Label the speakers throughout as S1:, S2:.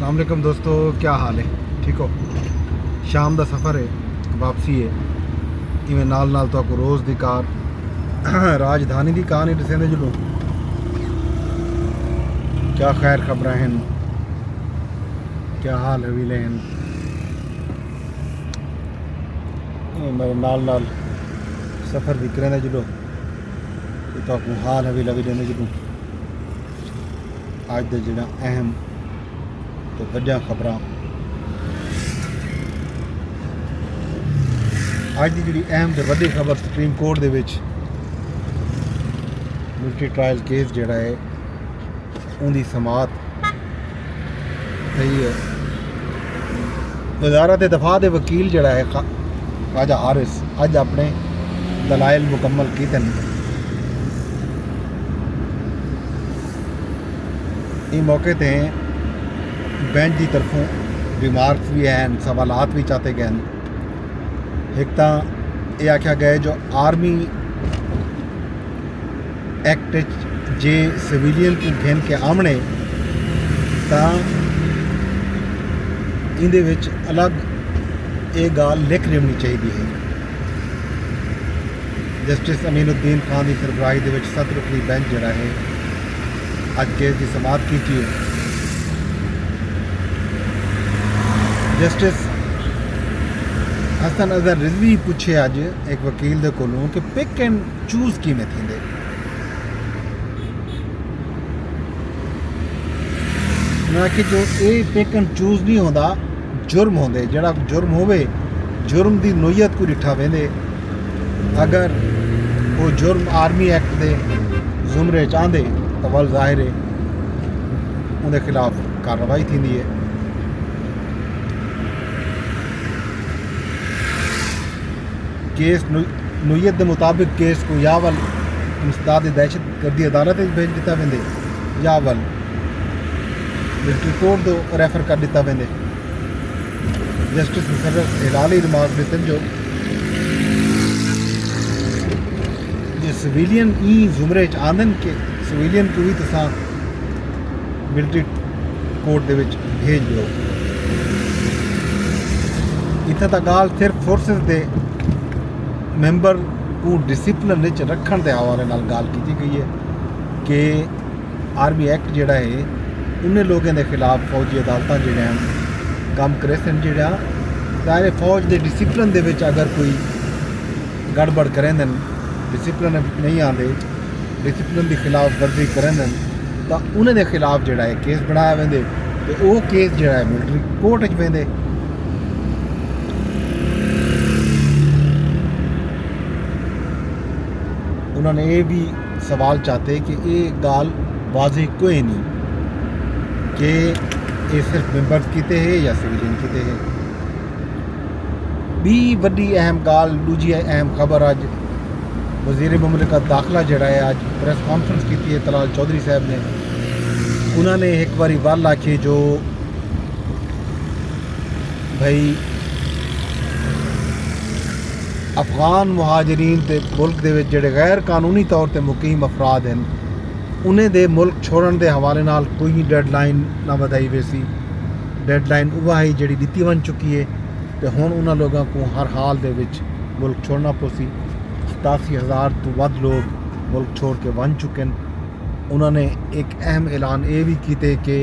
S1: अस्सलाम वालेकुम दोस्तों, क्या हाल है? ठीक हो? शाम का सफ़र है, वापसी है। इवें नाल नाल तो रोज़ की कार राजधानी की कार नहीं दसेंदे जुलो क्या खैर खबर हैं, क्या हाल हवीले हैं। मेरे नाल नाल सफ़र भी करेंदे जुलो तो हाल हवीला भी देंदे जुलो। अज दे जिहड़ा अहम तो वड्डियां खबरां अज की जी अहम तो वड्डी खबर सुप्रीम कोर्ट दे विच मिलिट्री ट्रायल केस जिहड़ा है उनकी समात सही है। वज़ारत दफा के वकील जिहड़ा है ख्वाजा हारिस अज अपने दलाइल मुकम्मल कीते हैं। इस मौके ते बेंच की तरफों रिमार्क्स भी हैं, सवालात भी चाहते गए। एक तो ये आख्या गया जो आर्मी एक्ट जे सिविलियन को घेन के आमने तो इहदे विच अलग ये गाल लिख देनी चाहिए है। जस्टिस अमीनुद्दीन खान की सरबराही दे विच 7 रुकनी बेंच जिहड़ा है अज केस की समात की है। जस्टिस हसन अजहर रिजवी पूछे अज एक वकील दे कोलों कि पिक एंड चूज किवें थींदे। ना कि जो ये पिक एंड चूज नहीं होंदा, जुर्म होंदे। जिहड़ा जुर्म होवे जुर्म की नोयत को डिठा वेंदे। अगर वो जुर्म आर्मी एक्ट के जुमरे च आंदे तो वल ज़ाहिर है उनके खिलाफ कार्रवाई थींदी है। केस नोयत के मुताबिक केस को या वल मुस्तदाद दहशत गर्दी अदालत भेज दिता वेंदे या वल मिलिट्री कोर्ट तो रैफर कर दिता वेंदे। जस्टिस मुकर्रर हिलाली रिमार्क दिते जो सिविलियन ई जुमरे च आंदन के सिविलियन को भी तुसां मिलिट्री कोर्ट दे विच भेज दो। इत्थे तक गाल सिर्फ फोर्सेस दे मैंबर को डिसिप्लिन विच रखण के हवाले नाल गाल की गई है कि आर्मी एक्ट जिहड़ा है उन्हें लोगों के खिलाफ फौजी अदालत जिहड़ियां काम करे सन। जिहड़ा सारे फौज के डिसिप्लिन दे विच अगर कोई गड़बड़ करेंदे डिसिप्लिन नहीं आते, डिसिप्लिन की खिलाफ वर्जी करेंदे तो उन्हें खिलाफ जिहड़ा है केस बनाया वेंदे तो वो केस जिहड़ा है मिलिट्री कोर्ट च वेंदे। उन्होंने ये भी सवाल चाहते कि ये गाल वाज़े कोई नहीं कि ये सिर्फ मेंबर्स किते है या सिविलियन किते है। भी वड्डी अहम गाल दूजी अहम खबर अज वज़ीर मुमलिकत दाखिला जिहड़ा है अज प्रेस कॉन्फ्रेंस की है तलाल चौधरी साहब ने। उन्होंने एक बारी वल आखी जो भाई अफगान मुहाजरीन ते मुल्क दे विच जिहड़े गैर कानूनी तौर पर मुकीम अफराद हैं उन्हें दे मुल्क छोड़न के हवाले नाल कोई डेडलाइन ना वधाई वैसी। डेडलाइन वह है जिहड़ी दिती बन चुकी है तो हुण उन्हां लोगों को हर हाल दे विच मुल्क छोड़ना पोसी। 87,000 तो वध लोग मुल्क छोड़ के बन चुके हैं। उन्होंने एक अहम ऐलान ये भी किए कि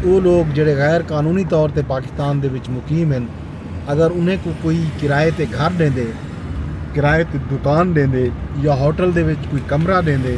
S1: वो लोग जिहड़े गैर कानूनी तौर पर पाकिस्तान दे विच मुकीम हैं अगर उन्हें को कोई किराए ते घर देंदे, किराए ते दुकान देंदे या होटल दे विच कोई कमरा देंदे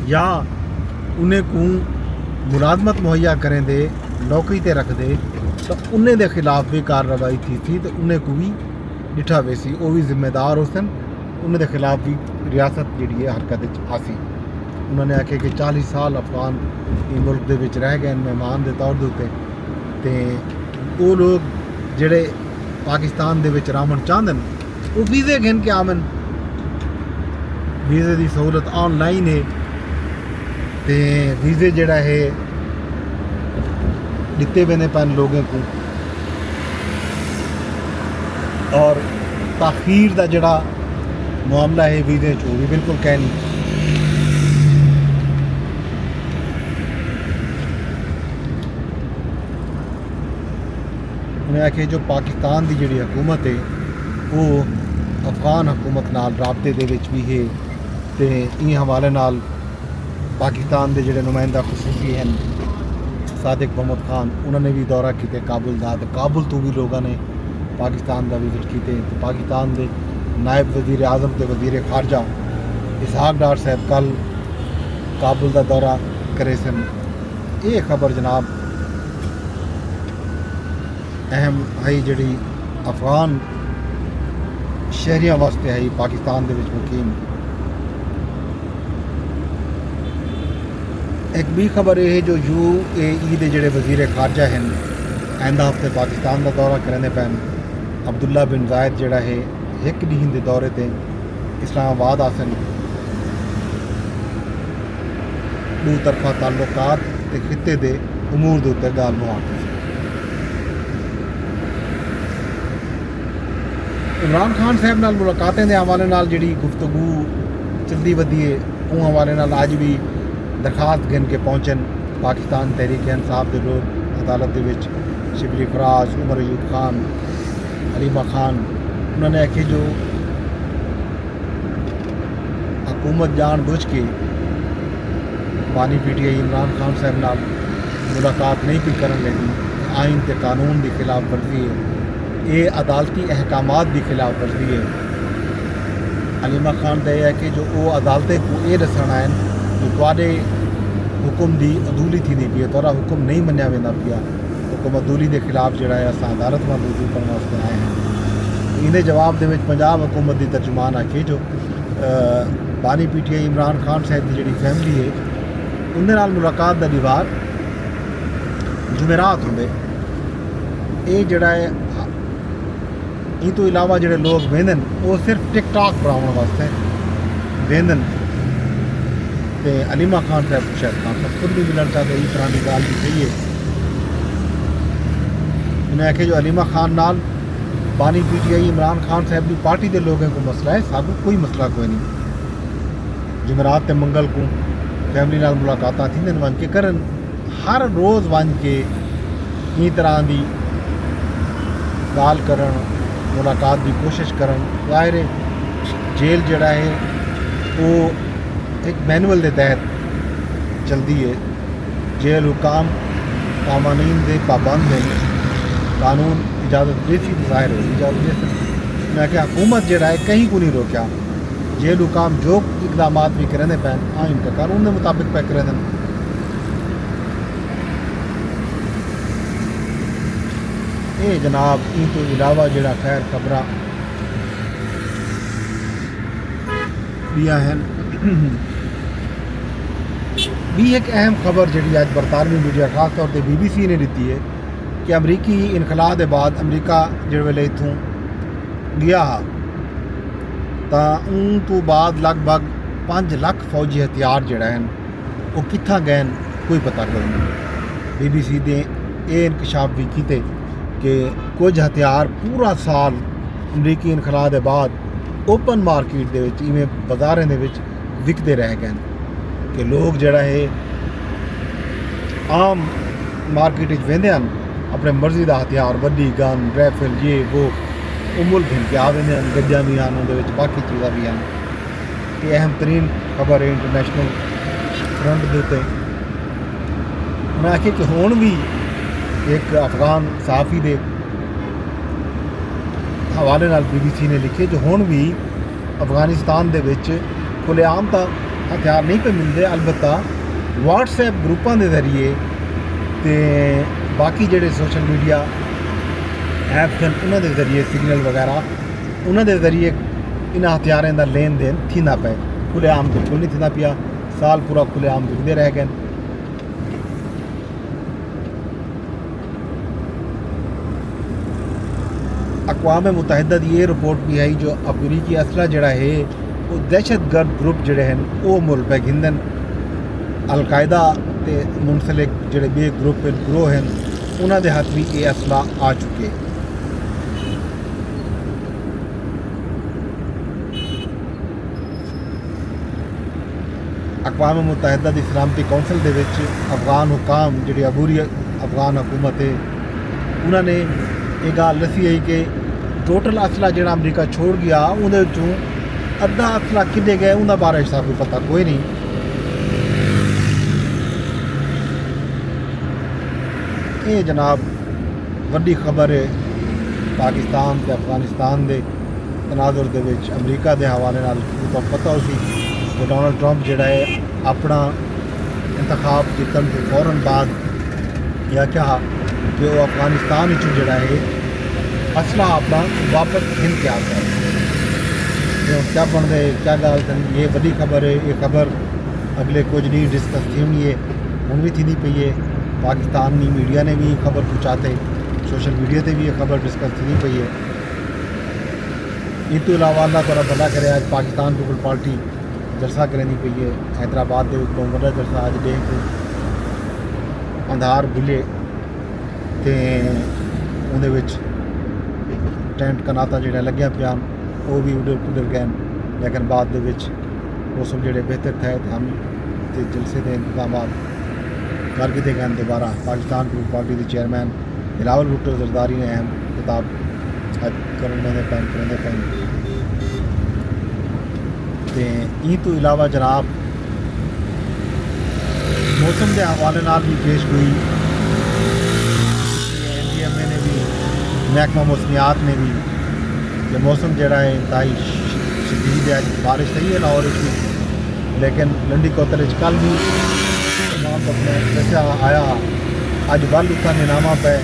S1: या उन्हें को मुलाजमत मुहैया करें दे, नौकरी ते रख दे तो उन्हें दे खिलाफ भी कार्रवाई थी तो उन्हें को भी डिठा वैसी वो भी जिम्मेदार हो सन। उन्हें दे खिलाफ भी रियासत जी हरकत आसी। उन्होंने आखे कि 40 साल अफगान मुल्क दे विच रह गए मेहमान के तौर के उत्ते वो लोग जिहड़े पाकिस्तान दे विच रामन चाहते वो वीज़े घेन के आवन। वीज़े की सहूलत ऑनलाइन है तो वीज़े जिहड़ा है दिते वेंदे पैन लोगों को और ताखीर का जिहड़ा मामला है वीज़े वो भी बिल्कुल कह नहीं। उन्हें आखे जो पाकिस्तान की जी हुकूमत है वो अफगान हुकूमत नाल राबते दे विच भी है, तो इन हवाले नाल पाकिस्तान के जोड़े नुमाइंदा खसूसी हैं सादिक मोहम्मद खान, उन्होंने भी दौरा किया काबुल का, तो काबुल तो भी लोगों ने पाकिस्तान का विजिट किए। तो पाकिस्तान के नायब वज़ीर आज़म के वज़ीर खारजा इसहाक डार साहब कल काबुल का दौरा करे सन। ये खबर जनाब अहम है जी अफगान शहरियों वास्ते है पाकिस्तान के मुकीम। एक भी खबर यह है जो UAE के जोड़े वज़ीर खारजा हैं आइंदा हफ्ते पाकिस्तान का दौरा करने पैन। अब्दुल्ला बिन जायद जोड़ा है एक दिन के दौरे पर इस्लामाबाद आसन, दो तरफा ताल्लुकात ते खिते के उमूर के उत्ते गाल मुहांदी। इमरान खान साहब नाल मुलाकातें के हवाले नाल जिहड़ी गुफ्तगू चलती वधी है, उस हवाले नाल अज भी दरखास्त गिन के पहुँचन पाकिस्तान तहरीक इंसाफ के लोग अदालत के विच शिबली फराज, उमर अयूब खान, हलीमा खान। उन्होंने आखे जो हुकूमत जान बुझ के बानी PTI इमरान खान साहब नाल मुलाकात नहीं भी करन लगी, आइन के कानून की खिलाफ वर्जी है, ये अदालती अहकामात की खिलाफ वर्जी है। हलीमा खान का यह है कि जो वो अदालतें को ये दसना है जो तुहाडे हुक्म की अदूली थी नहीं पी, तुहाडा हुक्म नहीं मन्या वेंदा पिया, हुक्म अदूली के खिलाफ जोड़ा है अस अदालत में रुजू करने वास्ते आए हैं। इन्हें जवाब दे विच पंजाब हुकूमत की तर्जुमान आखे जो बानी PTI इमरान खान साहब की जी फैमिली है उनके नाल मुलाकात का दीवार जुमेरात होंगे। ये जोड़ा है इन तो इलावा जोड़े लोग वेंदन वो सिर्फ टिकटॉक बनाने वास्ते वेंदन। तो हलीमा खान साहब को शायद खान साहब खुद भी मिलना चाहते इस तरह की गाल भी सही है। उन्हें आखे जो हलीमा खान नाल बानी PTI इमरान खान साहब की पार्टी के लोगों को मसला है, सानू कोई मसला कोई नहीं। जुमेरात ते मंगल को फैमिली नाल मुलाकात थी वन के करन, हर रोज़ वन के इन तरह की गाल करन, मुलाकात की कोशिश करन। ज़ाहिर है जेल जड़ा है वो एक मैनुअल के तहत चलती है, जेल हुकाम कानून के पाबंद हैं, कानून इजाज़त देती तो ज़ाहिर है इजाज़त दे। मैं क्या हुकूमत जड़ा है कहीं को नहीं रोकया, जेल हुकाम जो इकदाम भी करें पैन आइन का कानून के मुताबिक पे करें। ये जनाब इन तो इलावा जोड़ा खैर खबर हैं भी एक अहम खबर जी अज बरतानवी मीडिया खास तौर पर BBC ने दी है कि अमरीकी इनखला के बाद अमरीका जिस वेले इतों गया तो उन तो बाद लगभग 5 लाख फौजी हथियार जोड़ा हैं वो कित्था गए कोई पता कोई नहीं। BBC ने यह इंकशाफ भी किए कि कुछ हथियार पूरा साल अमरीकी इनखला के बाद ओपन मार्केट के इवें बाजारें विकते रह गए कि लोग जड़ा है आम मार्केट वेंदे हैं अपने मर्जी का हथियार वड्डी गन राइफल ये वो मुल्क हिन के आवेंदे हैं, गड्डियां भी हैं उन्होंने बाकी चीज़ा भी हैं। ये अहम तरीन खबर है इंटरनेशनल फ्रंट के उत्ते। मैं आखिर कि हुण भी एक अफगान सहाफ़ी के हवाले नाल BBC ने लिखे जो हुण भी अफगानिस्तान दे विच खुलेआम तो हथियार नहीं पे मिलते, अलबत्ता WhatsApp ग्रुपों के जरिए तो बाकी जोड़े सोशल मीडिया ऐप्स हैं उन्होंने जरिए सिग्नल वगैरह उन्होंने जरिए इन हथियारों का लेन देन थींदा पे। खुलेआम बिल्कुल नहीं थींदा पिया, साल पूरा खुलेआम विकते रह गए। अक़वाम मुत्तहिदा की ये रिपोर्ट भी आई जो अमरीकी असला जड़ा है वो दहशतगर्द ग्रुप जड़े हैं वो मुल्क पे गिंदन। अलकायदा ते मुंसलिक जड़े बे ग्रुप ग्रोह हैं उन्होंने हाथ भी ये असला आ चुके। अक़वाम मुत्तहिदा की सलामती कौंसल के अफगान हुकाम जी अबूरी अफगान हुकूमत है उन्होंने ਇਹ ਗੱਲ ਦੱਸੀ ਹੈ ਕਿ ਟੋਟਲ ਅਸਲਾ ਜਿਹੜਾ ਅਮਰੀਕਾ ਛੋੜ ਗਿਆ ਉਹਦੇ ਵਿੱਚੋਂ ਅੱਧਾ ਅਸਲਾ ਕਿੱਥੇ ਗਿਆ ਉਹਦਾ ਬਾਰੇ ਸਾਨੂੰ ਪਤਾ ਕੋਈ ਨਹੀਂ। ਇਹ ਜਨਾਬ ਵੱਡੀ ਖਬਰ ਹੈ ਪਾਕਿਸਤਾਨ ਤੇ ਅਫਗਾਨਿਸਤਾਨ ਦੇ ਤਨਾਜ਼ੁਰ ਦੇ ਵਿੱਚ ਅਮਰੀਕਾ ਦੇ ਹਵਾਲੇ ਨਾਲ। ਤੁਹਾਨੂੰ ਪਤਾ ਹੋ ਸੀ ਕਿ ਡੋਨਲਡ ਟਰੰਪ ਜਿਹੜਾ ਹੈ ਆਪਣਾ ਇੰਤਖਾਬ ਜਿੱਤਣ ਤੋਂ ਫੌਰਨ ਬਾਅਦ ਇਹ ਕਿਹਾ ਕਿ ਉਹ ਅਫਗਾਨਿਸਤਾਨ ਵਿੱਚ ਜਿਹੜਾ ਹੈ ਅਸਲਾ ਆਪਣਾ ਵਾਪਸ ਹਿੰਦ ਕੇ ਆ ਗਿਆ। क्या बन रहे क्या गल ये बड़ी खबर है। ये खबर अगले कुछ नहीं डिस्कस थी होनी है हूँ भी थी नहीं पई है। पाकिस्तानी मीडिया ने भी खबर पहुँचाते सोशल मीडिया से भी ये खबर डिस्कस थी नहीं पई है। इस तो इलावा अल्लाह तआला भला करे आज पाकिस्तान पीपल पार्टी जलसा करें पई है हैदराबाद के बहुत बड़ा जलसा अज देख अंधार बुले तो उन्हें टेंट कनाता जो लग्या पिया वो भी उधर गए लेकिन बाद मौसम जोड़े बेहतर थे तो हम तो जलसे के इंतजाम कर किए गए दोबारा। पाकिस्तान पीपल पार्टी के चेयरमैन बिलावल भुट्टो जरदारी ने अहम खिताब करने पैन तो ई तो इलावा जनाब मौसम के हवाले नाल भी पेश हुई NDMA ने भी महकमा मौसमियात ने भी कि मौसम जरा है इंतहाई शदीद है। बारिश सही है लाहौर में लेकिन लंडी कोतल कल भी दसिया आया अज वल उत्ता नीलामा पे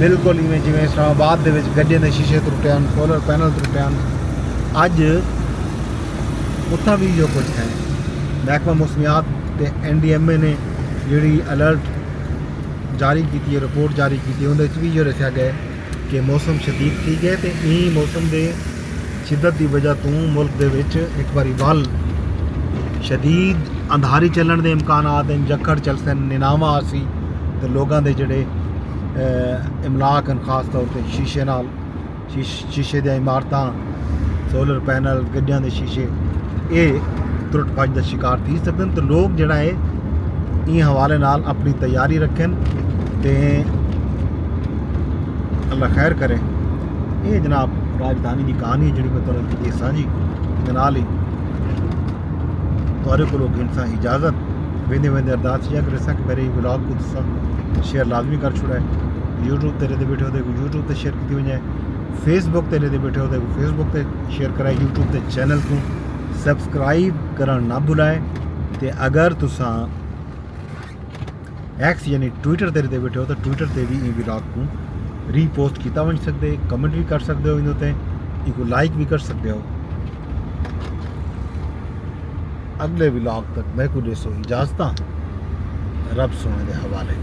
S1: बिल्कुल इवें जिवें इस्लामाबाद के गड्डियों के शीशे त्रुटे हैं सोलर पैनल त्रुटे हैं। अज उत्था भी जो कुछ है महकमा मौसमियात ते NDMA ने जी अलर्ट जारी की रिपोर्ट जारी की उन्हें भी जो दसिया गया कि मौसम शदीद ठीक है तो ई मौसम के शिद्दत की वजह तो मुल्क के एक बारी वल शदीद अंधारी चलन के इम्कानात हैं। जखड़ चल सन नीलामा आसी तो लोगों के जोड़े इमलाक हैं खास तौर पर शीशे नाल शीशे दी इमारतां सोलर पैनल गड्डियां के शीशे ये त्रुट भज का शिकार थी सकते हैं। तो लोग जोड़ा है इन हवाले नाल अपनी तैयारी रखें तो अल्लाह खैर करे। ये जनाब राजधानी की कहानी जी मैं तुहानू की साझी दे नाल ही तुहाडे कोलों गिनसा इजाज़त वेंदे वेंदे अरदास या करे कि मेरे व्लॉग को तुसा शेयर लाजमी कर छुड़ा है। यूट्यूब तेरे दे बैठे हो यूट्यूब ते शेयर की वजह फेसबुक तेरे दे बैठे हो फेसबुक ते शेयर कराए यूट्यूब के चैनल को सबसक्राइब करना ना भुलाए। तो अगर तुसा एक्स यानी ट्विटर तेरे दे बैठे हो तो ट्विटर ते भी व्लॉग को रीपोस्ट किया बन सकते कमेंट भी कर सकते हो इन्होंने इनको लाइक भी कर सकते हो। अगले व्लॉग तक मैं को देसो इजाजत रब सोने के हवाले।